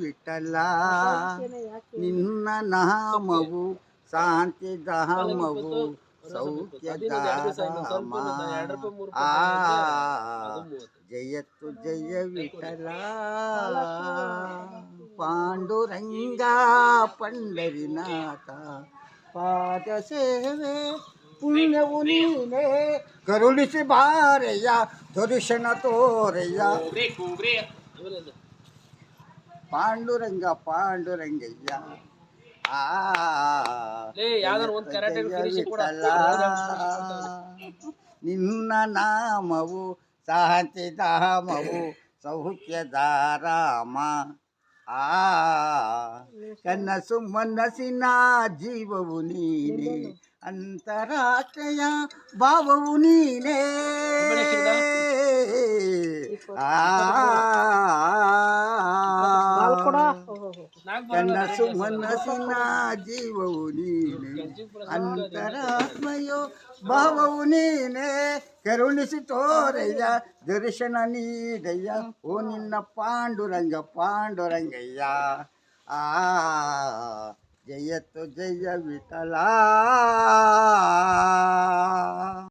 ವಿಠಲ ನಿನ್ನ ನಾಮವು ಶಾಂತಿ ಧಾಮವು ಸೌಖ್ಯದ ಧಾಮ. ಆ ಜಯತ್ತು ಜಯ ವಿಠಲ ಪಾಂಡುರಂಗ ಪಂಡರಿನಾಥ ಪಾದ ಸೇವೆ ಪುಣ್ಯವು ನೀನೇ ಕರುಣಿಸಿ ಬಾರಯ್ಯ ದರ್ಶನ ತೋರಯ್ಯ. ಪಾಂಡುರಂಗ ಪಾಂಡುರಂಗಯ್ಯ ನಿನ್ನ ನಾಮವು ಶಾಂತಿ ಧಾಮವು ಸೌಖ್ಯದ ರಾಮ. ಕನಸು ಮನಸ್ಸಿನ ಜೀವವು ನೀನೆ ಅಂತರಾತ್ರೆಯ ಭಾವವು ನೀನೇ. ಕನಸು ಮನಸ್ಸಿನ ಜೀವವು ನೀನೆ ಅಂತರಾತ್ಮಯೋ ಭಾವವು ನೀನೆ ಕರುಣಿಸಿ ತೋರಯ್ಯ ದರ್ಶನ ನೀಡಯ್ಯ ಓ ನಿನ್ನ ಪಾಂಡುರಂಗ ಪಾಂಡುರಂಗಯ್ಯ. ಜಯತ್ತು ಜಯ ವಿಠಲ.